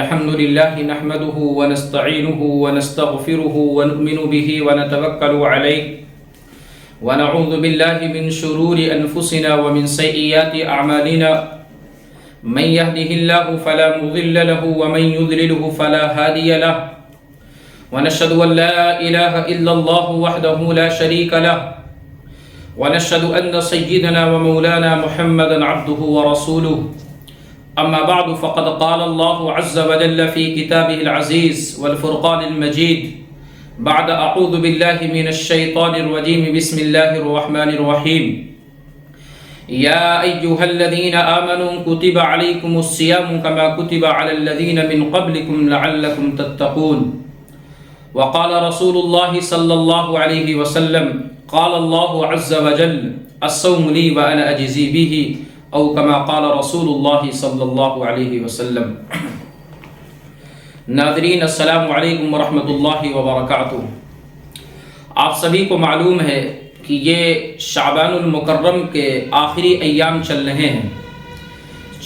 الحمد لله نحمده ونستعينه ونستغفره ونؤمن به ونتوكل عليه ونعوذ بالله من شرور أنفسنا ومن سيئات أعمالنا من يهده الله فلا مضل له ومن يضلله فلا هادي له ونشهد أن لا إله إلا الله وحده لا شريك له ونشهد أن سيدنا ومولانا محمدا عبده ورسوله أما بعد فقد قال الله عز وجل في كتابه العزيز والفرقان المجيد بعد أعوذ بالله من الشيطان الرجيم بسم الله الرحمن الرحيم يا أيها الذين آمنوا كتب عليكم الصيام كما كتب على الذين من قبلكم لعلكم تتقون وقال رسول الله صلى الله عليه وسلم قال الله عز وجل الصوم لي وأنا أجزي به او کما قال رسول اللہ صلی اللہ علیہ وسلم۔ ناظرین السلام علیکم ورحمۃ اللہ وبرکاتہ۔ آپ سبھی کو معلوم ہے کہ یہ شعبان المکرم کے آخری ایام چل رہے ہیں۔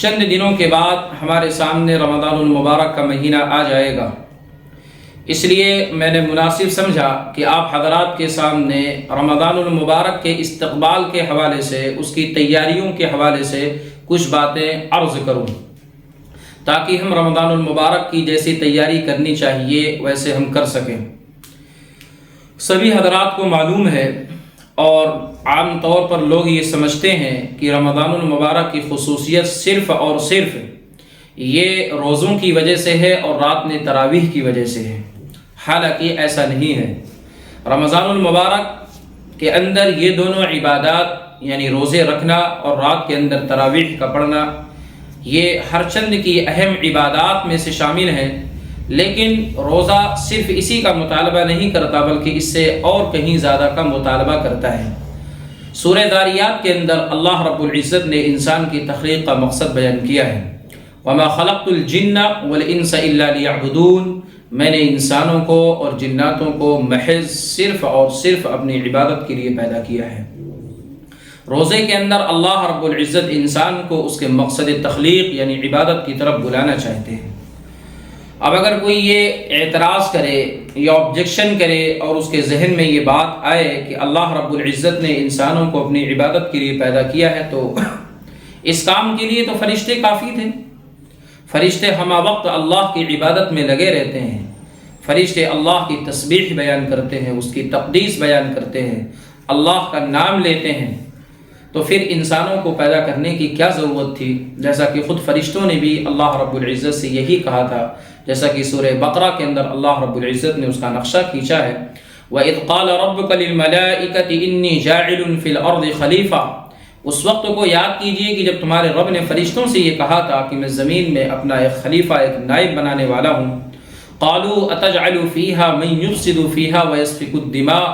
چند دنوں کے بعد ہمارے سامنے رمضان المبارک کا مہینہ آ جائے گا، اس لیے میں نے مناسب سمجھا کہ آپ حضرات کے سامنے رمضان المبارک کے استقبال کے حوالے سے، اس کی تیاریوں کے حوالے سے کچھ باتیں عرض کروں، تاکہ ہم رمضان المبارک کی جیسی تیاری کرنی چاہیے ویسے ہم کر سکیں۔ سبھی حضرات کو معلوم ہے اور عام طور پر لوگ یہ سمجھتے ہیں کہ رمضان المبارک کی خصوصیت صرف اور صرف یہ روزوں کی وجہ سے ہے اور رات میں تراویح کی وجہ سے ہے، حالانکہ ایسا نہیں ہے۔ رمضان المبارک کے اندر یہ دونوں عبادات یعنی روزے رکھنا اور رات کے اندر تراویح کا پڑھنا یہ ہر چند کی اہم عبادات میں سے شامل ہیں، لیکن روزہ صرف اسی کا مطالبہ نہیں کرتا بلکہ اس سے اور کہیں زیادہ کا مطالبہ کرتا ہے۔ سورہ ذاریات کے اندر اللہ رب العزت نے انسان کی تخلیق کا مقصد بیان کیا ہے، وَمَا خَلَقْتُ الْجِنَّ وَالْإِنسَ إِلَّا لِيَعْبُدُونَ، میں نے انسانوں کو اور جناتوں کو محض صرف اور صرف اپنی عبادت کے لیے پیدا کیا ہے۔ روزے کے اندر اللہ رب العزت انسان کو اس کے مقصد تخلیق یعنی عبادت کی طرف بلانا چاہتے ہیں۔ اب اگر کوئی یہ اعتراض کرے یا آبجیکشن کرے اور اس کے ذہن میں یہ بات آئے کہ اللہ رب العزت نے انسانوں کو اپنی عبادت کے لیے پیدا کیا ہے تو اس کام کے لیے تو فرشتے کافی تھے، فرشتے ہمہ وقت اللہ کی عبادت میں لگے رہتے ہیں، فرشتے اللہ کی تسبیح بیان کرتے ہیں، اس کی تقدیس بیان کرتے ہیں، اللہ کا نام لیتے ہیں، تو پھر انسانوں کو پیدا کرنے کی کیا ضرورت تھی؟ جیسا کہ خود فرشتوں نے بھی اللہ رب العزت سے یہی کہا تھا، جیسا کہ سورہ بقرہ کے اندر اللہ رب العزت نے اس کا نقشہ کھینچا ہے، وَإِذْ قَالَ رَبُّكَ لِلْمَلَائِكَةِ إِنِّي جَاعِلٌ فِي الْأَرْضِ خَلِيفَةً، اس وقت کو یاد کیجئے کہ جب تمہارے رب نے فرشتوں سے یہ کہا تھا کہ میں زمین میں اپنا ایک خلیفہ ایک نائب بنانے والا ہوں۔ قالوا اتجعل فيها من يفسد فيها ويسفك الدماء،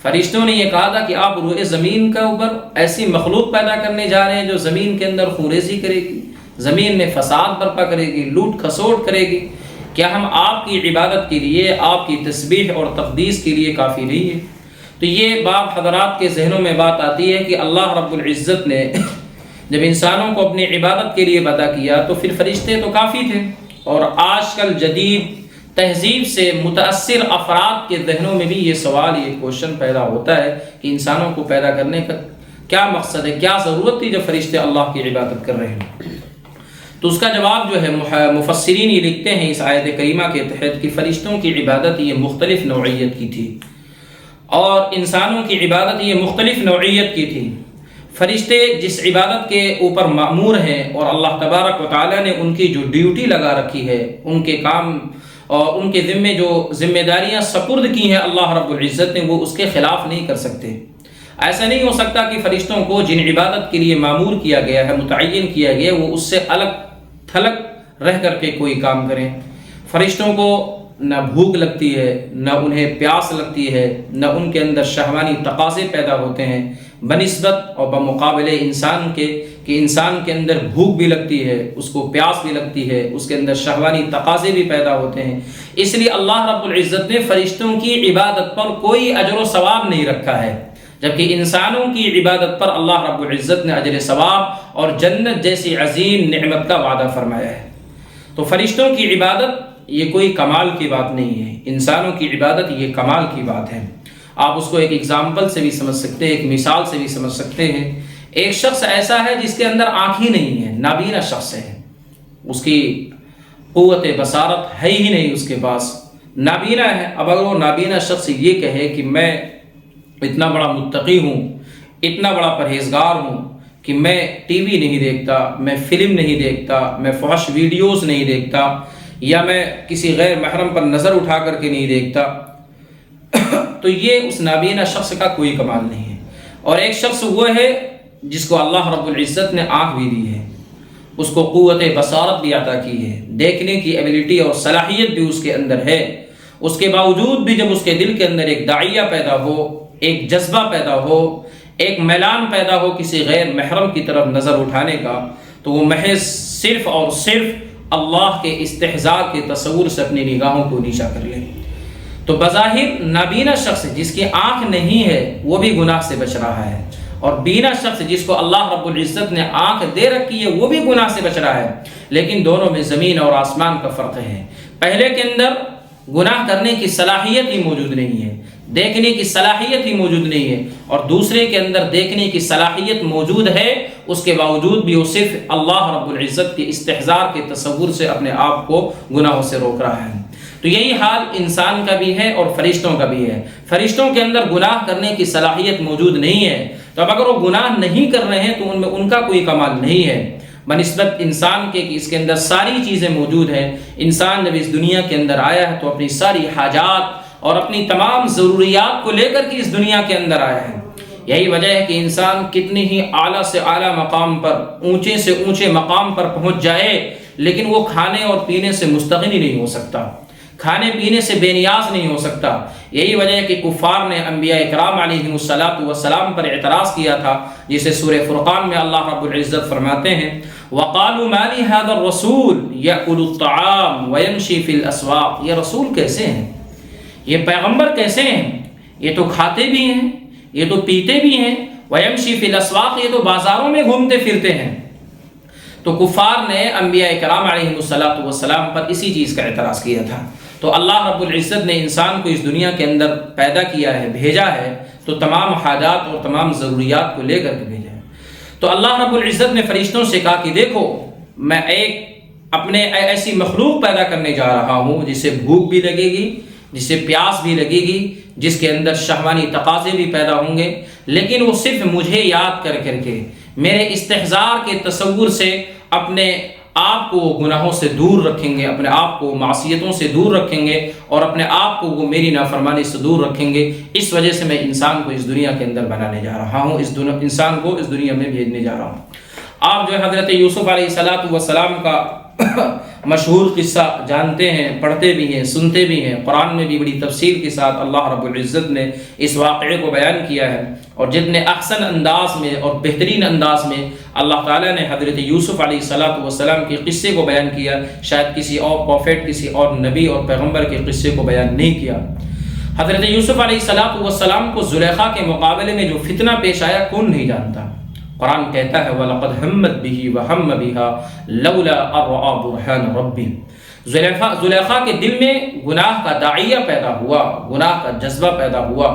فرشتوں نے یہ کہا تھا کہ آپ روئے زمین کے اوپر ایسی مخلوق پیدا کرنے جا رہے ہیں جو زمین کے اندر خونریزی کرے گی، زمین میں فساد برپا کرے گی، لوٹ کھسوٹ کرے گی، کیا ہم آپ کی عبادت کے لیے، آپ کی تسبیح اور تقدیس کے لیے کافی نہیں ہے؟ تو یہ باب حضرات کے ذہنوں میں بات آتی ہے کہ اللہ رب العزت نے جب انسانوں کو اپنی عبادت کے لیے پیدا کیا تو پھر فرشتے تو کافی تھے، اور آج کل جدید تہذیب سے متاثر افراد کے ذہنوں میں بھی یہ سوال، یہ کوشچن پیدا ہوتا ہے کہ انسانوں کو پیدا کرنے کا کیا مقصد ہے، کیا ضرورت تھی جب فرشتے اللہ کی عبادت کر رہے ہیں؟ تو اس کا جواب جو ہے مفسرین یہ لکھتے ہیں اس آیت کریمہ کے تحت کہ فرشتوں کی عبادت یہ مختلف نوعیت کی تھی اور انسانوں کی عبادت یہ مختلف نوعیت کی تھی۔ فرشتے جس عبادت کے اوپر مأمور ہیں اور اللہ تبارک و تعالیٰ نے ان کی جو ڈیوٹی لگا رکھی ہے، ان کے کام اور ان کے ذمے جو ذمہ داریاں سپرد کی ہیں اللہ رب العزت نے، وہ اس کے خلاف نہیں کر سکتے۔ ایسا نہیں ہو سکتا کہ فرشتوں کو جن عبادت کے لیے مأمور کیا گیا ہے، متعین کیا گیا ہے، وہ اس سے الگ تھلگ رہ کر کے کوئی کام کریں۔ فرشتوں کو نہ بھوک لگتی ہے، نہ انہیں پیاس لگتی ہے، نہ ان کے اندر شہوانی تقاضے پیدا ہوتے ہیں بنسبت اور بمقابلے انسان کے، کہ انسان کے اندر بھوک بھی لگتی ہے، اس کو پیاس بھی لگتی ہے، اس کے اندر شہوانی تقاضے بھی پیدا ہوتے ہیں۔ اس لیے اللہ رب العزت نے فرشتوں کی عبادت پر کوئی اجر و ثواب نہیں رکھا ہے، جبکہ انسانوں کی عبادت پر اللہ رب العزت نے اجر ثواب اور جنت جیسی عظیم نعمت کا وعدہ فرمایا ہے۔ تو فرشتوں کی عبادت یہ کوئی کمال کی بات نہیں ہے، انسانوں کی عبادت یہ کمال کی بات ہے۔ آپ اس کو ایک اگزامپل سے بھی سمجھ سکتے ہیں، ایک مثال سے بھی سمجھ سکتے ہیں۔ ایک شخص ایسا ہے جس کے اندر آنکھ ہی نہیں ہے، نابینا شخص ہے، اس کی قوت بصارت ہے ہی نہیں، اس کے پاس نابینا ہے۔ اب اگر وہ نابینا شخص یہ کہے کہ میں اتنا بڑا متقی ہوں، اتنا بڑا پرہیزگار ہوں کہ میں ٹی وی نہیں دیکھتا، میں فلم نہیں دیکھتا، میں فحش ویڈیوز نہیں دیکھتا، یا میں کسی غیر محرم پر نظر اٹھا کر کے نہیں دیکھتا، تو یہ اس نابینا شخص کا کوئی کمال نہیں ہے۔ اور ایک شخص وہ ہے جس کو اللہ رب العزت نے آنکھ بھی دی ہے، اس کو قوت بصارت بھی عطا کی ہے، دیکھنے کی ایبیلٹی اور صلاحیت بھی اس کے اندر ہے، اس کے باوجود بھی جب اس کے دل کے اندر ایک داعیہ پیدا ہو، ایک جذبہ پیدا ہو، ایک میلان پیدا ہو کسی غیر محرم کی طرف نظر اٹھانے کا، تو وہ محض صرف اور صرف اللہ کے استحضاء کے تصور سے اپنی نگاہوں کو نیچا کر لے۔ تو بظاہر نابینا شخص جس کی آنکھ نہیں ہے وہ بھی گناہ سے بچ رہا ہے، اور بینا شخص جس کو اللہ رب العزت نے آنکھ دے رکھی ہے وہ بھی گناہ سے بچ رہا ہے، لیکن دونوں میں زمین اور آسمان کا فرق ہے۔ پہلے کے اندر گناہ کرنے کی صلاحیت ہی موجود نہیں ہے، دیکھنے کی صلاحیت ہی موجود نہیں ہے، اور دوسرے کے اندر دیکھنے کی صلاحیت موجود ہے، اس کے باوجود بھی وہ صرف اللہ رب العزت کے استحضار کے تصور سے اپنے آپ کو گناہوں سے روک رہا ہے۔ تو یہی حال انسان کا بھی ہے اور فرشتوں کا بھی ہے۔ فرشتوں کے اندر گناہ کرنے کی صلاحیت موجود نہیں ہے، تو اب اگر وہ گناہ نہیں کر رہے ہیں تو ان میں ان کا کوئی کمال نہیں ہے بنسبت انسان کے کہ اس کے اندر ساری چیزیں موجود ہیں۔ انسان جب اس دنیا کے اندر آیا ہے تو اپنی ساری حاجات اور اپنی تمام ضروریات کو لے کر کے اس دنیا کے اندر آیا ہے۔ یہی وجہ ہے کہ انسان کتنی ہی اعلیٰ سے اعلیٰ مقام پر، اونچے سے اونچے مقام پر پہنچ جائے، لیکن وہ کھانے اور پینے سے مستغنی نہیں ہو سکتا، کھانے پینے سے بے نیاز نہیں ہو سکتا۔ یہی وجہ ہے کہ کفار نے انبیاء اکرام علیہم السلام پر اعتراض کیا تھا، جسے سورہ فرقان میں اللہ رب العزت فرماتے ہیں وَقَالُوا مَا لِهَذَا الرَّسُولِ يَأْكُلُ الطَّعَامَ وَيَمْشِي فِي الْأَسْوَاقِ، یہ رسول کیسے ہیں، یہ پیغمبر کیسے ہیں، یہ تو کھاتے بھی ہیں، یہ تو پیتے بھی ہیں، وَيَمْشِي فِي الْأَسْوَاقِ، یہ تو بازاروں میں گھومتے پھرتے ہیں۔ تو کفار نے انبیاء اکرام علیہم السلام پر اسی چیز کا اعتراض کیا تھا۔ تو اللہ رب العزت نے انسان کو اس دنیا کے اندر پیدا کیا ہے، بھیجا ہے، تو تمام حاجات اور تمام ضروریات کو لے کر کے بھیجا ہے۔ تو اللہ رب العزت نے فرشتوں سے کہا کہ دیکھو میں ایک اپنے ایسی مخلوق پیدا کرنے جا رہا ہوں جسے بھوک بھی لگے گی، جسے پیاس بھی لگے گی، جس کے اندر شہوانی تقاضے بھی پیدا ہوں گے، لیکن وہ صرف مجھے یاد کر کر کے میرے استحضار کے تصور سے اپنے آپ کو گناہوں سے دور رکھیں گے، اپنے آپ کو معصیتوں سے دور رکھیں گے، اور اپنے آپ کو وہ میری نافرمانی سے دور رکھیں گے۔ اس وجہ سے میں انسان کو اس دنیا کے اندر بنانے جا رہا ہوں، انسان کو اس دنیا میں بھیجنے جا رہا ہوں۔ آپ جو حضرت یوسف علیہ السلام کا مشہور قصہ جانتے ہیں، پڑھتے بھی ہیں، سنتے بھی ہیں، قرآن میں بھی بڑی تفصیل کے ساتھ اللہ رب العزت نے اس واقعے کو بیان کیا ہے، اور جتنے احسن انداز میں اور بہترین انداز میں اللہ تعالیٰ نے حضرت یوسف علیہ السلام کے قصے کو بیان کیا، شاید کسی اور پروفیٹ، کسی اور نبی اور پیغمبر کے قصے کو بیان نہیں کیا۔ حضرت یوسف علیہ السلام کو زلیخا کے مقابلے میں جو فتنہ پیش آیا کون نہیں جانتا؟ قرآن کہتا ہے وَلَقَدْ هَمَّتْ بِهِ وَهَمَّ بِهَا لَوْلَا أَن رَأَىٰ بُرْهَانَ رَبِّهِ۔ زلیخا کے دل میں گناہ کا داعیہ پیدا ہوا، گناہ کا جذبہ پیدا ہوا۔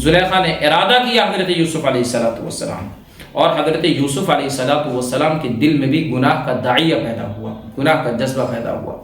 زلیخا نے ارادہ کیا حضرت یوسف علیہ السلام، اور حضرت یوسف علیہ السلام کے دل میں بھی گناہ کا داعیہ پیدا ہوا، گناہ کا جذبہ پیدا ہوا۔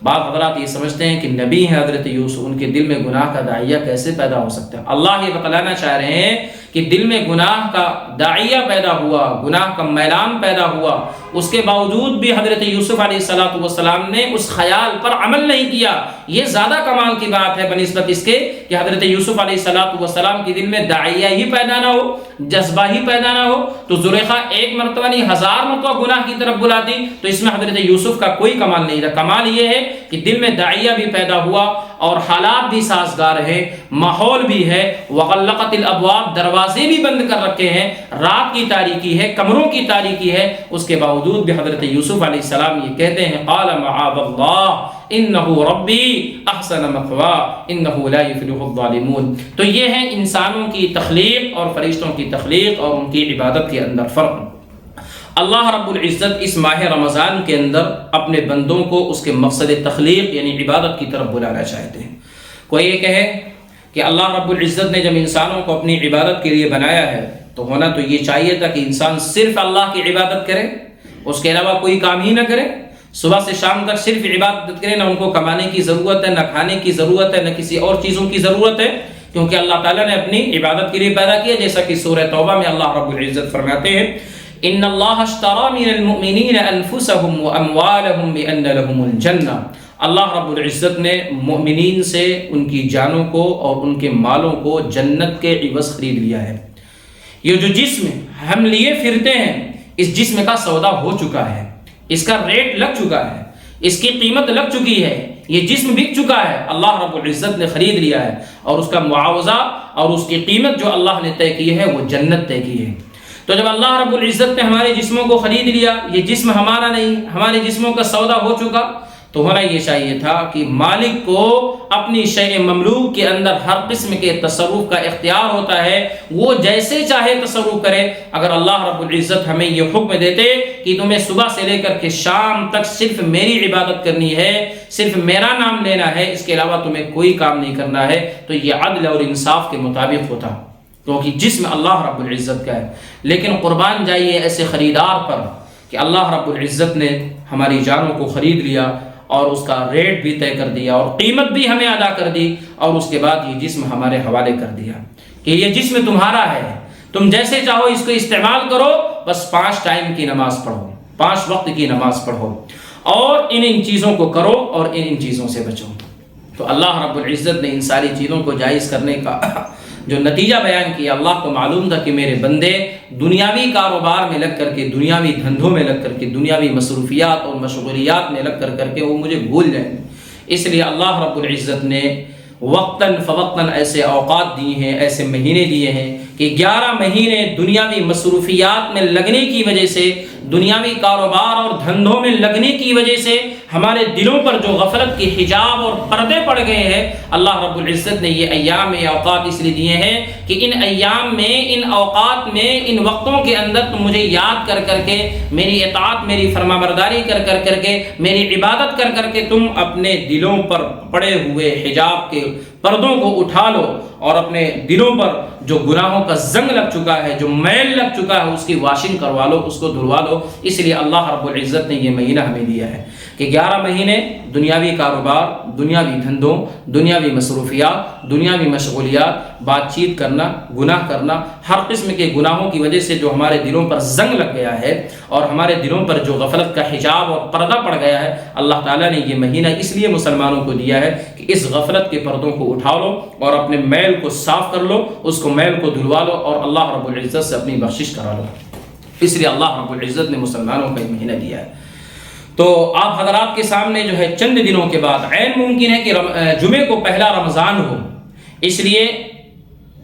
بعض حضرات یہ سمجھتے ہیں کہ نبی ہیں حضرت یوسف، ان کے دل میں گناہ کا داعیہ کیسے پیدا ہو سکتا ہے؟ اللہ یہ بتلانا چاہ رہے ہیں کہ دل میں گناہ کا داعیہ پیدا ہوا، گناہ کا میلان پیدا ہوا، اس کے باوجود بھی حضرت یوسف علیہ السلام نے اس خیال پر عمل نہیں کیا۔ یہ زیادہ کمال کی بات ہے بنسبت اس کے کہ حضرت یوسف علیہ السلام کے دل میں داعیہ ہی پیدا نہ ہو، جذبہ ہی پیدا نہ ہو، تو زلیخا ایک مرتبہ نہیں 1000 مرتبہ گناہ کی طرف بلاتی، تو اس میں حضرت یوسف کا کوئی کمال نہیں تھا۔ کمال یہ ہے کہ دل میں داعیہ بھی پیدا ہوا اور حالات بھی سازگار ہیں، ماحول بھی ہے، وغلقت الابواب، دروازے بھی بند کر رکھے ہیں، رات کی تاریکی ہے، کمروں کی تاریکی ہے، اس کے باوجود بھی حضرت یوسف علیہ السلام یہ کہتے ہیں قال معاذ اللہ انہ ربی احسن مثوای انہ لا یفلح الظالمون۔ تو یہ ہے انسانوں کی تخلیق اور فرشتوں کی تخلیق اور ان کی عبادت کے اندر فرق۔ اللہ رب العزت اس ماہ رمضان کے اندر اپنے بندوں کو اس کے مقصد تخلیق یعنی عبادت کی طرف بلانا چاہتے ہیں۔ کوئی یہ کہے کہ اللہ رب العزت نے جب انسانوں کو اپنی عبادت کے لیے بنایا ہے تو ہونا تو یہ چاہیے تھا کہ انسان صرف اللہ کی عبادت کرے، اس کے علاوہ کوئی کام ہی نہ کرے، صبح سے شام تک صرف عبادت کرے، نہ ان کو کمانے کی ضرورت ہے، نہ کھانے کی ضرورت ہے، نہ کسی اور چیزوں کی ضرورت ہے، کیونکہ اللہ تعالیٰ نے اپنی عبادت کے لیے پیدا کیا، جیسا کہ سورہ توبہ میں اللہ رب العزت فرماتے ہیں ان اللہ اشترى من المؤمنین انفسهم واموالهم بان لهم الجنہ، اللہ رب العزت نے مومنین سے ان کی جانوں کو اور ان کے مالوں کو جنت کے عوض خرید لیا ہے۔ یہ جو جسم ہم لیے پھرتے ہیں اس جسم کا سودا ہو چکا ہے، اس کا ریٹ لگ چکا ہے، اس کی قیمت لگ چکی ہے، یہ جسم بک چکا ہے، اللہ رب العزت نے خرید لیا ہے، اور اس کا معاوضہ اور اس کی قیمت جو اللہ نے طے کی ہے وہ جنت طے کی ہے۔ تو جب اللہ رب العزت نے ہمارے جسموں کو خرید لیا، یہ جسم ہمارا نہیں، ہمارے جسموں کا سودا ہو چکا، تو ہونا یہ چاہیے تھا کہ مالک کو اپنی شیء مملوک کے اندر ہر قسم کے تصرف کا اختیار ہوتا ہے، وہ جیسے چاہے تصرف کرے۔ اگر اللہ رب العزت ہمیں یہ حکم دیتے کہ تمہیں صبح سے لے کر کے شام تک صرف میری عبادت کرنی ہے، صرف میرا نام لینا ہے، اس کے علاوہ تمہیں کوئی کام نہیں کرنا ہے، تو یہ عدل اور انصاف کے مطابق ہوتا، کیونکہ جسم اللہ رب العزت کا ہے۔ لیکن قربان جائیے ایسے خریدار پر کہ اللہ رب العزت نے ہماری جانوں کو خرید لیا اور اس کا ریٹ بھی طے کر دیا اور قیمت بھی ہمیں ادا کر دی، اور اس کے بعد یہ جسم ہمارے حوالے کر دیا کہ یہ جسم تمہارا ہے، تم جیسے چاہو اس کو استعمال کرو، بس 5 ٹائم کی نماز پڑھو، 5 وقت کی نماز پڑھو، اور ان چیزوں کو کرو اور ان چیزوں سے بچو۔ تو اللہ رب العزت نے ان ساری چیزوں کو جائز کرنے کا جو نتیجہ بیان کیا، اللہ کو معلوم تھا کہ میرے بندے دنیاوی کاروبار میں لگ کر کے، دنیاوی دھندوں میں لگ کر کے، دنیاوی مصروفیات اور مشغولیات میں لگ کر کے وہ مجھے بھول جائیں گے، اس لیے اللہ رب العزت نے وقتاً فوقتاً ایسے اوقات دیے ہیں، ایسے مہینے دیے ہیں کہ 11 مہینے دنیاوی مصروفیات میں لگنے کی وجہ سے، دنیاوی کاروبار اور دھندوں میں لگنے کی وجہ سے ہمارے دلوں پر جو غفلت کے حجاب اور پردے پڑ گئے ہیں، اللہ رب العزت نے یہ ایام یہ اوقات اس لیے دیے ہیں کہ ان ایام میں، ان اوقات میں، ان وقتوں کے اندر تم مجھے یاد کر کر کے، میری اطاعت، میری فرمانبرداری کر کر کے، میری عبادت کر کے تم اپنے دلوں پر پڑے ہوئے حجاب کے پردوں کو اٹھا لو، اور اپنے دلوں پر جو گناہوں کا زنگ لگ چکا ہے، جو میل لگ چکا ہے، اس کی واشنگ کروا لو، اس کو دھلوا لو۔ اس لیے اللہ رب العزت نے یہ مہینہ ہمیں دیا ہے کہ 11 مہینے دنیاوی کاروبار، دنیاوی دھندوں، دنیاوی مصروفیات، دنیاوی مشغولیات، بات چیت کرنا، گناہ کرنا، ہر قسم کے گناہوں کی وجہ سے جو ہمارے دلوں پر زنگ لگ گیا ہے اور ہمارے دلوں پر جو غفلت کا حجاب اور پردہ پڑ گیا ہے، اللہ تعالیٰ نے یہ مہینہ اس لیے مسلمانوں کو دیا ہے کہ اس غفلت کے پردوں کو اٹھا لو اور اپنے میل کو صاف کر لو، اس کو میل کو دھلوا لو اور اللہ رب العزت سے اپنی بخشش کرا لو۔ اس لیے اللہ رب العزت نے مسلمانوں کا یہ مہینہ دیا ہے۔ تو آپ حضرات کے سامنے جو ہے چند دنوں کے بعد عین ممکن ہے کہ جمعے کو پہلا رمضان ہو، اس لیے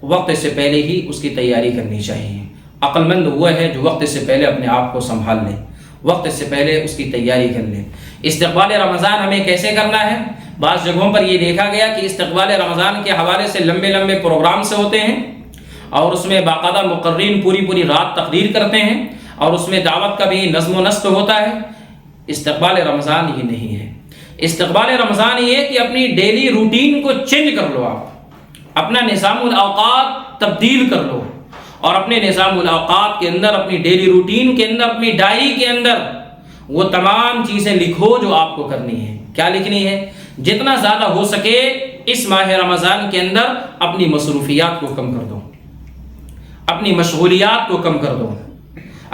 وقت سے پہلے ہی اس کی تیاری کرنی چاہیے۔ عقل مند وہ ہے جو وقت سے پہلے اپنے آپ کو سنبھال لے، وقت سے پہلے اس کی تیاری کر لے۔ استقبال رمضان ہمیں کیسے کرنا ہے؟ بعض جگہوں پر یہ دیکھا گیا کہ استقبال رمضان کے حوالے سے لمبے لمبے پروگرام سے ہوتے ہیں، اور اس میں باقاعدہ مقررین پوری رات تقریر کرتے ہیں، اور اس میں دعوت کا بھی نظم و نسق ہوتا ہے۔ استقبال رمضان یہ نہیں ہے۔ استقبال رمضان یہ ہے کہ اپنی ڈیلی روٹین کو چینج کر لو، آپ اپنا نظام الاوقات تبدیل کر لو، اور اپنے نظام الاوقات کے اندر، اپنی ڈیلی روٹین کے اندر، اپنی ڈائری کے اندر وہ تمام چیزیں لکھو جو آپ کو کرنی ہے۔ کیا لکھنی ہے؟ جتنا زیادہ ہو سکے اس ماہ رمضان کے اندر اپنی مصروفیات کو کم کر دو، اپنی مشغولیات کو کم کر دو۔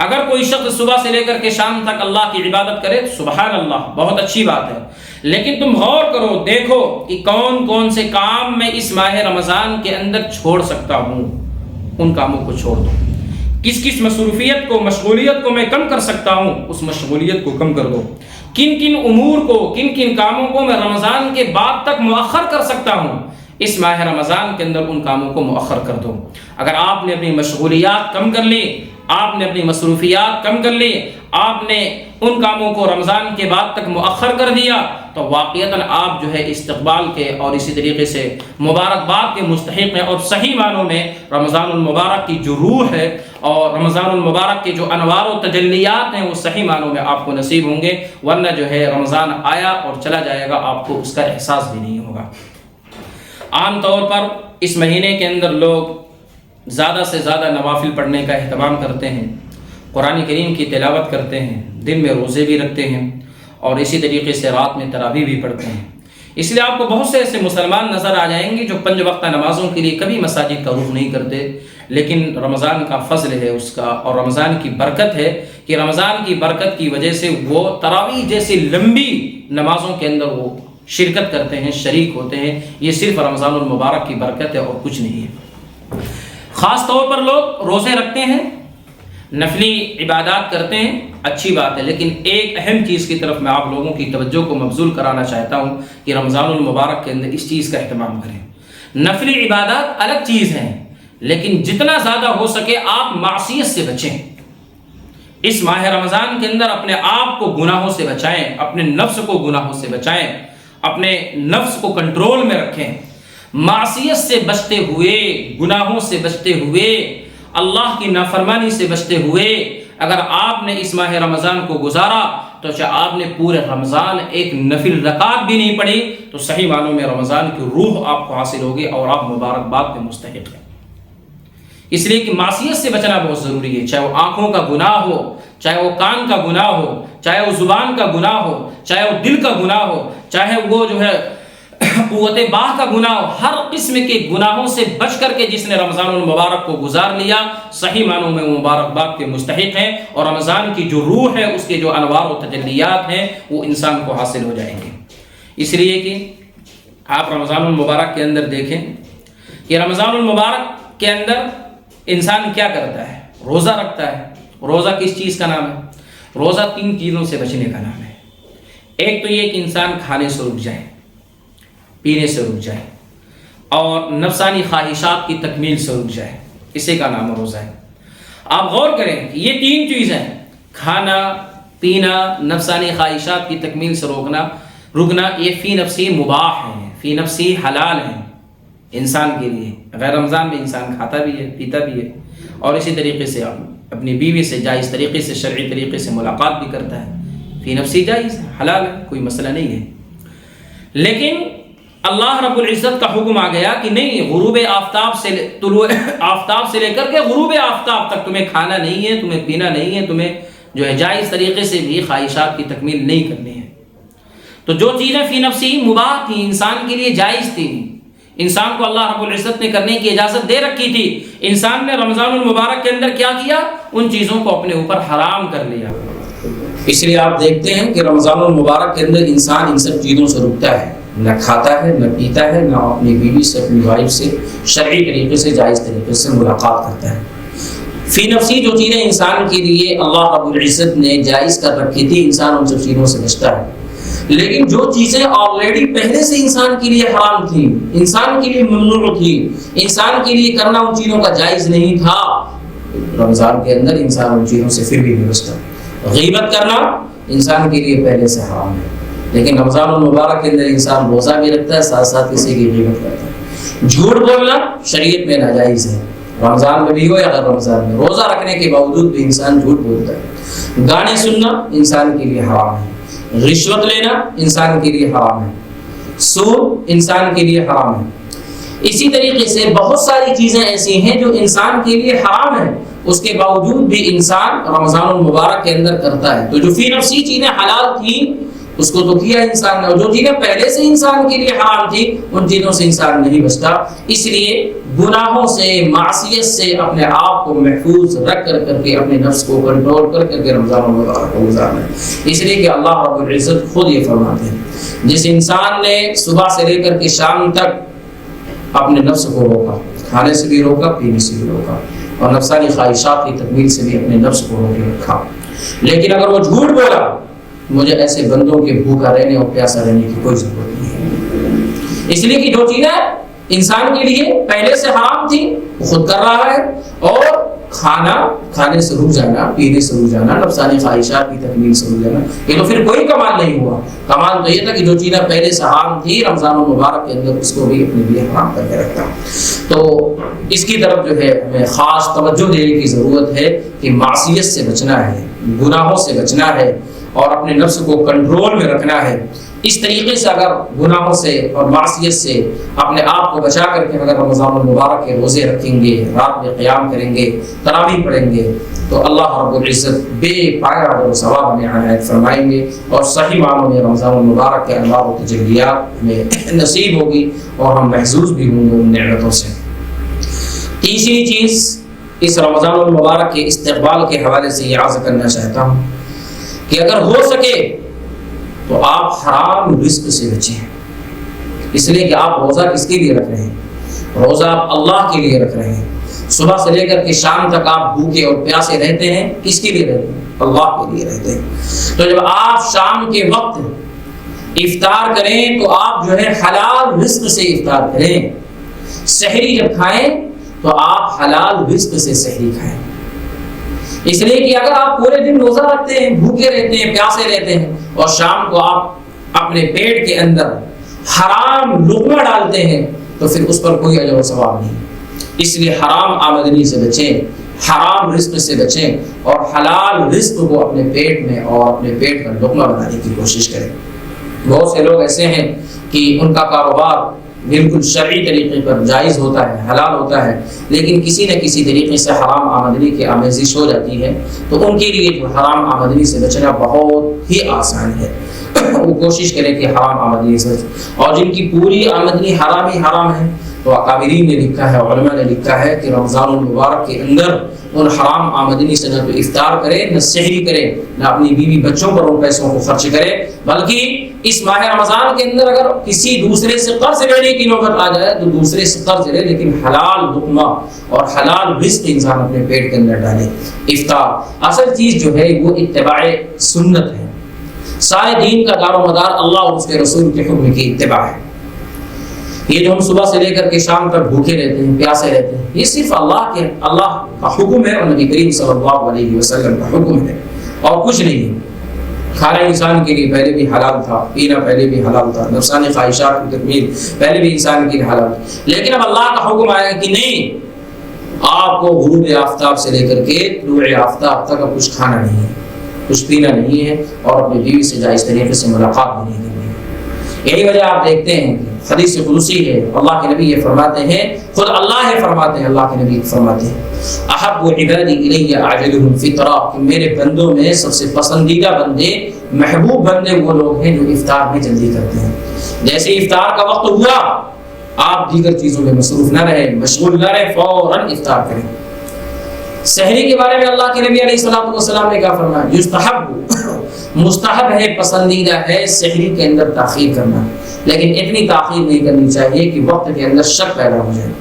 اگر کوئی شخص صبح سے لے کر کے شام تک اللہ کی عبادت کرے، سبحان اللہ، بہت اچھی بات ہے، لیکن تم غور کرو، دیکھو کہ کون کون سے کام میں اس ماہ رمضان کے اندر چھوڑ سکتا ہوں، ان کاموں کو چھوڑ دو۔ کس کس مصروفیت کو، مشغولیت کو میں کم کر سکتا ہوں، اس مشغولیت کو کم کر دو۔ کن کن امور کو، کن کن کاموں کو میں رمضان کے بعد تک مؤخر کر سکتا ہوں، اس ماہ رمضان کے اندر ان کاموں کو مؤخر کر دو۔ اگر آپ نے اپنی مشغولیات کم کر لی، آپ نے اپنی مصروفیات کم کر لی، آپ نے ان کاموں کو رمضان کے بعد تک مؤخر کر دیا، تو واقعتاً آپ جو ہے استقبال کے اور اسی طریقے سے مبارکباد کے مستحق ہیں، اور صحیح معنوں میں رمضان المبارک کی جو روح ہے اور رمضان المبارک کے جو انوار و تجلیات ہیں وہ صحیح معنوں میں آپ کو نصیب ہوں گے، ورنہ جو ہے رمضان آیا اور چلا جائے گا، آپ کو اس کا احساس بھی نہیں ہوگا۔ عام طور پر اس مہینے کے اندر لوگ زیادہ سے زیادہ نوافل پڑھنے کا اہتمام کرتے ہیں، قرآن کریم کی تلاوت کرتے ہیں، دن میں روزے بھی رکھتے ہیں، اور اسی طریقے سے رات میں تراویح بھی پڑھتے ہیں۔ اس لیے آپ کو بہت سے ایسے مسلمان نظر آ جائیں گے جو 5 وقتہ نمازوں کے لیے کبھی مساجد کا رخ نہیں کرتے، لیکن رمضان کا فضل ہے اس کا، اور رمضان کی برکت ہے کہ رمضان کی برکت کی وجہ سے وہ تراویح جیسی لمبی نمازوں کے اندر وہ شرکت کرتے ہیں، شریک ہوتے ہیں۔ یہ صرف رمضان المبارک کی برکت ہے اور کچھ نہیں ہے۔ خاص طور پر لوگ روزے رکھتے ہیں، نفلی عبادات کرتے ہیں، اچھی بات ہے، لیکن ایک اہم چیز کی طرف میں آپ لوگوں کی توجہ کو مبذول کرانا چاہتا ہوں کہ رمضان المبارک کے اندر اس چیز کا اہتمام کریں۔ نفلی عبادات الگ چیز ہیں، لیکن جتنا زیادہ ہو سکے آپ معصیت سے بچیں۔ اس ماہ رمضان کے اندر اپنے آپ کو گناہوں سے بچائیں، اپنے نفس کو گناہوں سے بچائیں، اپنے نفس کو کنٹرول میں رکھیں، معصیت سے بچتے ہوئے، گناہوں سے بچتے ہوئے، اللہ کی نافرمانی سے بچتے ہوئے اگر آپ نے اس ماہ رمضان کو گزارا تو چاہے آپ نے پورے رمضان ایک نفل رکعت بھی نہیں پڑھی تو صحیح معنوں میں رمضان کی روح آپ کو حاصل ہوگی اور آپ مبارکباد کے مستحق ہیں۔ اس لیے کہ معصیت سے بچنا بہت ضروری ہے، چاہے وہ آنکھوں کا گناہ ہو، چاہے وہ کان کا گناہ ہو، چاہے وہ زبان کا گناہ ہو، چاہے وہ دل کا گناہ ہو، چاہے وہ جو ہے قوت باہ کا گناہ ہو، ہر قسم کے گناہوں سے بچ کر کے جس نے رمضان المبارک کو گزار لیا صحیح معنوں میں وہ مبارکباد کے مستحق ہیں، اور رمضان کی جو روح ہے اس کے جو انوار و تجلیات ہیں وہ انسان کو حاصل ہو جائیں گے۔ اس لیے کہ آپ رمضان المبارک کے اندر دیکھیں کہ رمضان المبارک کے اندر انسان کیا کرتا ہے، روزہ رکھتا ہے۔ روزہ کس چیز کا نام ہے؟ روزہ 3 چیزوں سے بچنے کا نام ہے۔ ایک تو یہ کہ انسان کھانے سے رک جائے، پینے سے رک جائے، اور نفسانی خواہشات کی تکمیل سے رک جائے، اسی کا نام روزہ ہے۔ آپ غور کریں کہ یہ 3 چیزیں، کھانا، پینا، نفسانی خواہشات کی تکمیل سے رکنا، یہ فی نفسی مباح ہیں، فی نفسی حلال ہیں انسان کے لیے۔ غیر رمضان میں انسان کھاتا بھی ہے، پیتا بھی ہے، اور اسی طریقے سے اپنی بیوی سے جائز طریقے سے، شرعی طریقے سے ملاقات بھی کرتا ہے، فی نفسی جائز ہے، حلال ہے، کوئی مسئلہ نہیں ہے۔ لیکن اللہ رب العزت کا حکم آ گیا کہ نہیں، غروب آفتاب سے طلوع آفتاب سے لے کر کے غروب آفتاب تک تمہیں کھانا نہیں ہے، تمہیں پینا نہیں ہے، تمہیں جو ہے جائز طریقے سے بھی خواہشات کی تکمیل نہیں کرنی ہے۔ تو جو چیزیں فی نفسی مباح تھیں، انسان کے لیے جائز تھیں، انسان کو اللہ رب العزت نے کرنے کی اجازت دے رکھی تھی، انسان نے رمضان المبارک کے اندر کیا کیا؟ ان چیزوں کو اپنے اوپر حرام کر لیا۔ اس لیے آپ دیکھتے ہیں کہ رمضان المبارک کے اندر انسان ان سب چیزوں سے رکتا ہے، نہ کھاتا ہے، نہ پیتا ہے، نہ اپنی بیوی سے، اپنی وائف سے شرعی طریقے سے، جائز طریقے سے ملاقات کرتا ہے۔ فی نفسی جو چیزیں انسان کے لیے اللہ رب العزت نے جائز کر رکھی تھی، انسان ان سب چیزوں سے بچتا ہے۔ لیکن جو چیزیں آلریڈی پہلے سے انسان کے لیے حرام تھی، انسان کے لیے ممنوع تھی، انسان کے لیے کرنا ان چیزوں کا جائز نہیں تھا، رمضان کے اندر انسان ان چیزوں سے پھر بھی نہیں بچتا۔ غیبت کرنا انسان کے لیے پہلے سے حرام ہے، لیکن رمضان المبارک کے اندر انسان روزہ بھی رکھتا ہے، ساتھ ساتھ کسی کی غیبت کرتا ہے۔ جھوٹ بولنا شریعت میں ناجائز ہے، رمضان میں بھی ہو یا غیر رمضان میں، روزہ رکھنے کے باوجود بھی انسان جھوٹ بولتا ہے۔ گانے سننا انسان کے لیے حرام ہے، رشوت لینا انسان کے لیے حرام ہے، سود انسان کے لیے حرام ہے۔ اسی طریقے سے بہت ساری چیزیں ایسی ہیں جو انسان کے لیے حرام ہیں، اس کے باوجود بھی انسان رمضان المبارک کے اندر کرتا ہے۔ تو جو فی نفسی چیزیں حلال تھیں اس کو تو کیا انسان نے، اور جو چیزیں پہلے سے انسان کے لیے حرام تھی ان چیزوں سے انسان نہیں بچتا۔ اس لیے گناہوں سے، معصیت سے اپنے آپ کو محفوظ رکھ کر کے اپنے نفس کو کنٹرول کر کے رمضان المبارک کو گزارنا ہے۔ اس لیے کہ اللہ رب العزت خود یہ فرماتے ہیں، جس انسان نے صبح سے لے کر کے شام تک اپنے نفس کو روکا، کھانے سے بھی روکا، پینے سے بھی روکا، اور نفسانی خواہشات کی تکمیل سے بھی اپنے نفس کو روکے رکھا، لیکن اگر وہ جھوٹ بولا، مجھے ایسے بندوں کے بھوکا رہنے اور پیاسا رہنے کی کوئی ضرورت نہیں ہے۔ اس لیے کہ جو چیزیں انسان کے لیے پہلے سے حرام تھی وہ خود کر رہا ہے، اور کھانے سے رک جانا، پینے سے رک جانا، نفسانی خواہشات کی تکمیل سے رک جانا، یہ تو پھر کوئی کمال نہیں ہوا۔ کمال تو یہ تھا کہ جو چیزیں پہلے سے حرام تھی رمضان المبارک کے اندر اس کو بھی اپنے لیے حرام کر کے رکھتا۔ تو اس کی طرف جو ہے ہمیں خاص توجہ دینے کی ضرورت ہے کہ معصیت سے بچنا ہے، گناہوں سے بچنا ہے اور اپنے نفس کو کنٹرول میں رکھنا ہے۔ اس طریقے سے اگر گناہوں سے اور معصیت سے اپنے آپ کو بچا کر کے اگر رمضان المبارک کے روزے رکھیں گے، رات میں قیام کریں گے، تراویح پڑھیں گے، تو اللہ رب العزت بے پایا اور ثواب ہمیں عنایت فرمائیں گے اور صحیح معنوں میں رمضان المبارک کے انوار و تجلیات ہمیں نصیب ہوگی اور ہم محظوظ بھی ہوں گے ان نعمتوں سے۔ تیسری چیز اس رمضان المبارک کے استقبال کے حوالے سے یہ عرض کرنا چاہتا ہوں کہ اگر ہو سکے تو آپ حرام رزق سے بچیں، اس لیے کہ آپ روزہ کس کے لیے رکھ رہے ہیں؟ روزہ آپ اللہ کے لیے رکھ رہے ہیں۔ صبح سے لے کر کے شام تک آپ بھوکے اور پیاسے رہتے ہیں، کس کے لیے رہتے ہیں؟ اللہ کے لیے رہتے ہیں۔ تو جب آپ شام کے وقت افطار کریں تو آپ جو ہے حلال رزق سے افطار کریں۔ سحری جب کھائیں تو آپ حلال رزق سے سحری کھائیں، اس لیے کہ اگر آپ پورے دن روزہ رکھتے ہیں، بھوکے رہتے ہیں، پیاسے رہتے ہیں اور شام کو آپ اپنے پیٹ کے اندر حرام لقمہ ڈالتے ہیں تو پھر اس پر کوئی اجر و ثواب نہیں۔ اس لیے حرام آمدنی سے بچیں، حرام رزق سے بچیں اور حلال رزق کو اپنے پیٹ میں اور اپنے پیٹ کا لقمہ بنانے کی کوشش کریں۔ بہت سے لوگ ایسے ہیں کہ ان کا کاروبار بالکل شرعی طریقے پر جائز ہوتا ہے، حلال ہوتا ہے، لیکن کسی نہ کسی طریقے سے حرام آمدنی کی آمیزش ہو جاتی ہے، تو ان کے لیے جو حرام آمدنی سے بچنا بہت ہی آسان ہے۔ وہ کوشش کریں کہ حرام آمدنی سے بچیں، اور جن کی پوری آمدنی حرام ہی حرام ہے تو اکابرین نے لکھا ہے، علماء نے لکھا ہے کہ رمضان المبارک کے اندر ان حرام آمدنی سے نہ تو افطار کرے، نہ سحری کرے، نہ اپنی بیوی بچوں پر ان پیسوں کو خرچ کرے، بلکہ اس ماہ رمضان کے اندر اگر کسی دوسرے سے قرض لینے کی نوبت آ جائے تو دوسرے سے قرض لے، لیکن حلال لقمہ اور حلال رزق انسان اپنے پیٹ کے اندر ڈالے۔ افطار اصل چیز جو ہے وہ اتباع سنت ہے، سارے دین کا دار و مدار اللہ اور اس کے رسول کے حکم کی اتباع ہے۔ یہ جو ہم صبح سے لے کر کے شام تک بھوکے رہتے ہیں، پیاسے رہتے ہیں، یہ صرف اللہ کا حکم ہے اور نبی کریم صلی اللہ علیہ وسلم کا حکم ہے اور کچھ نہیں ہے۔ کھانا انسان کے لیے پہلے بھی حلال تھا، پینا پہلے بھی حلال تھا، نفسانی خواہشات کی تکمیل پہلے بھی انسان کے لیے حلال تھا، لیکن اب اللہ کا حکم آیا کہ نہیں، آپ کو غروب آفتاب سے لے کر کے طلوع آفتاب تک اب کچھ کھانا نہیں ہے، کچھ پینا نہیں ہے اور اپنی بیوی سے جائز طریقے سے ملاقات بھی نہیں کرنی ہے۔ یہی وجہ آپ دیکھتے ہیں کہ حدیث قدسی ہے، اللہ کے نبی یہ فرماتے ہیں، خود اللہ ہے فرماتے ہیں، اللہ کے نبی فرماتے ہیں، احب عبادی الی اعجلهم فطرا، کہ میرے بندوں میں سب سے پسندیدہ بندے، محبوب بندے وہ لوگ ہیں جو افطار میں جلدی کرتے ہیں۔ جیسے افطار کا وقت ہوا آپ دیگر چیزوں میں مصروف نہ رہیں، مشغول نہ رہیں، فوراً افطار کریں۔ سحری کے بارے میں اللہ کے نبی علیہ الصلوۃ والسلام نے کیا فرمایا؟ یستحب، مستحب ہے، پسندیدہ ہے سحری کے اندر تاخیر کرنا، لیکن اتنی تاخیر نہیں کرنی چاہیے کہ وقت کے اندر شک پیدا ہو جائے۔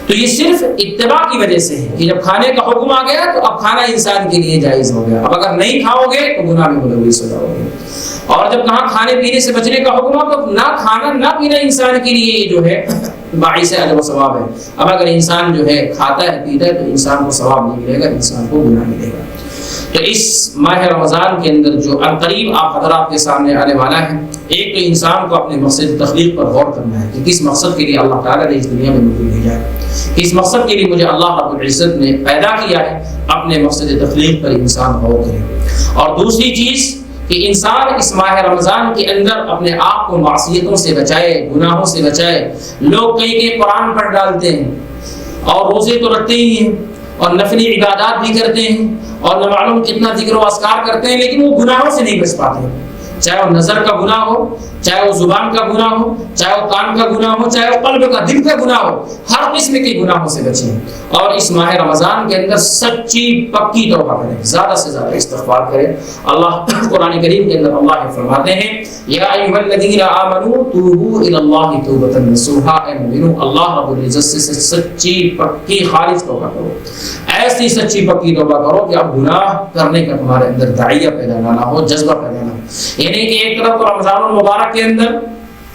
تو یہ صرف اتباع کی وجہ سے ہے کہ جب کھانے کا حکم آ گیا تو اب کھانا انسان کے لیے جائز ہو گیا، اب اگر نہیں کھاؤ گے تو گناہ میں ملوث ہو جاؤ گے۔ اور جب کہاں کھانے پینے سے بچنے کا حکم ہو تو نہ کھانا نہ پینا انسان کے لیے جو ہے باعث اجر و ثواب ہے۔ اب اگر انسان جو ہے کھاتا ہے پیتا ہے تو انسان کو ثواب نہیں ملے گا، انسان کو گناہ ملے گا۔ تو اس ماہ رمضان کے اندر جو عنقریب آپ حضرات کے سامنے آنے والا ہے، ایک تو انسان کو اپنے مقصد تخلیق پر غور کرنا ہے کہ کس مقصد کے لیے اللہ تعالیٰ نے اس دنیا میں مجھے بھیجا ہے، کس مقصد کے لیے مجھے اللہ رب العزت نے پیدا کیا ہے، اپنے مقصد تخلیق پر انسان غور کرے۔ اور دوسری چیز کہ انسان اس ماہ رمضان کے اندر اپنے آپ کو معصیتوں سے بچائے، گناہوں سے بچائے۔ لوگ کئی قرآن پڑھ ڈالتے ہیں اور روزے تو رکھتے ہی ہیں اور نفلی عبادات بھی کرتے ہیں اور نہ معلوم کتنا ذکر و اذکار کرتے ہیں، لیکن وہ گناہوں سے نہیں بچ پاتے، چاہے وہ نظر کا گناہ ہو، چاہے وہ زبان کا گناہ ہو، چاہے وہ کان کا گناہ ہو، چاہے وہ قلب کا دل کا گناہ ہو، ہر قسم کے گناہوں سے بچیں اور اس ماہ رمضان کے اندر سچی پکی توبہ کریں، زیادہ سے زیادہ استغفار کریں۔ اللہ قرآن کریم کے اندر اللہ فرماتے ہیں، یا ایھا الذین آمنوا توبوا الی اللہ توبۃ نصوحا، اے مومنو اللہ رب العزت سے سچی پکی خالص توبہ کرو، ایسی سچی پکی توبہ کرو کہ اب گناہ کرنے کا تمہارے اندر داعیہ پیدا نہ ہو، جذبہ پیدا نہ ہو۔ یعنی کہ ایک طرف رمضان المبارک کے اندر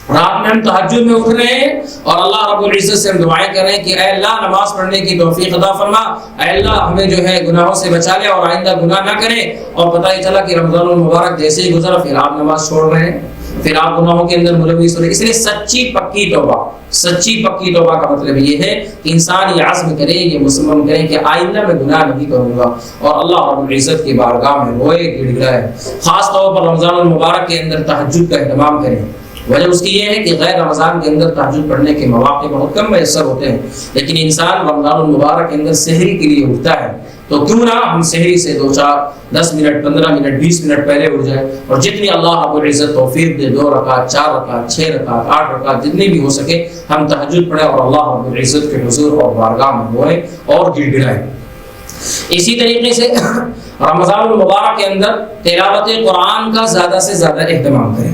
رات میں ہم تہجد میں اٹھ رہے ہیں اور اللہ رب العزت سے ہم دعائیں کر رہے ہیں کہ اے اللہ نماز پڑھنے کی توفیق عطا فرما، اے اللہ ہمیں جو ہے گناہوں سے بچا لے اور آئندہ گناہ نہ کریں. اور پتہ ہی چلا کہ رمضان المبارک جیسے ہی گزرا پھر آپ نماز چھوڑ رہے ہیں، پھر آپ گناہوں کے اندر ملوث ہو رہے ہیں. اس لیے سچی پکی توبہ کا مطلب یہ ہے کہ انسان یہ عزم کرے، یہ مصمم کرے کہ آئندہ میں گناہ نہیں کروں گا اور اللہ رب العزت کی بارگاہ میں روئے گڑ گڑائے. خاص طور پر رمضان المبارک کے اندر تہجد کا اہتمام کریں. وجہ اس کی یہ ہے کہ غیر رمضان کے اندر تہجد پڑھنے کے مواقع بہت کم میسر ہوتے ہیں، لیکن انسان رمضان المبارک کے اندر سحری کے لیے اٹھتا ہے تو کیوں نہ ہم سحری سے 10 منٹ 15 منٹ 20 منٹ پہلے اٹھ جائیں اور جتنی اللہ رب العزت توفیق دے 2 رکعت 4 رکعت 6 رکعت 8 رکعت جتنی بھی ہو سکے ہم تہجد پڑھیں اور اللہ رب العزت کے حضور اور بارگاہ میں روئیں اور گڑ گڑائیں. اسی طریقے سے رمضان المبارک کے اندر تلاوت قرآن کا زیادہ سے زیادہ اہتمام کریں.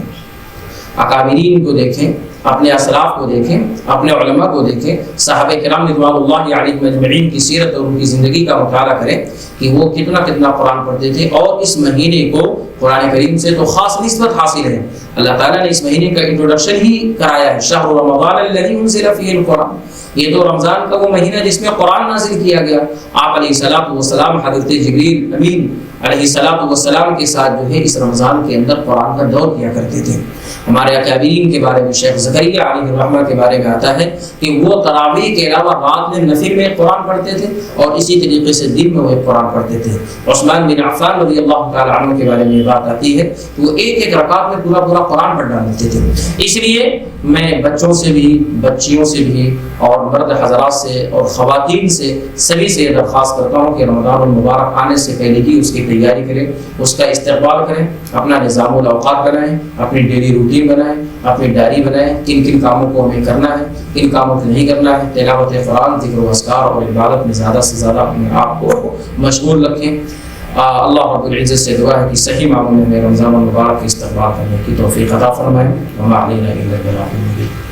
اکابرین کو دیکھیں، اپنے اسلاف کو دیکھیں، اپنے علماء کو دیکھیں، صحابہ کرام رضوان اللہ علیہم اجمعین کی سیرت اور ان کی زندگی کا مطالعہ کریں کہ وہ کتنا قرآن پڑھتے تھے. اور اس مہینے کو قرآن کریم سے تو خاص نسبت حاصل ہے. اللہ تعالیٰ نے اس مہینے کا انٹروڈکشن ہی کرایا ہے، شہر رمضان الذی انزل فیہ القرآن. یہ تو رمضان کا وہ مہینہ جس میں قرآن نازل کیا گیا. آپ علیہ الصلوۃ والسلام حضرت جبریل امین علیہ الصلوۃ والسلام کے ساتھ جو ہے اس رمضان کے اندر قرآن کا دور کیا کرتے تھے. ہمارے اکابرین کے بارے میں شیخ زکریا علیہ الرحمہ کے بارے میں آتا ہے کہ وہ تراویح کے علاوہ رات میں نفل میں قرآن پڑھتے تھے اور اسی طریقے سے دن میں وہ قرآن پڑھتے تھے. عثمان بن عفان رضی اللہ تعالی عنہ کے بارے میں یہ بات آتی ہے کہ وہ ایک رکعت میں پورا قرآن پڑھ ڈالتے تھے. اس لیے میں بچوں سے بھی، بچیوں سے بھی اور مرد حضرات سے اور خواتین سے سبھی سے درخواست کرتا ہوں کہ رمضان المبارک آنے سے پہلے ہی اس کی تیاری کریں، اس کا استقبال کریں، اپنا نظام الاوقات بنائیں، اپنی ڈیلی روٹین بنائیں، اپنی ڈائری بنائیں، کن کاموں کو ہمیں کرنا ہے، کن کاموں کو نہیں کرنا ہے. تلاوت قرآن، ذکر و اذکار اور عبادت میں زیادہ سے زیادہ اپنے آپ کو مشغول رکھیں. اللہ رب العزت سے دعا ہے کہ صحیح معنوں میں رمضان المبارک کے استقبال کرنے کی توفیق عطا فرمائے. وما علینا الا البلاغ المبین.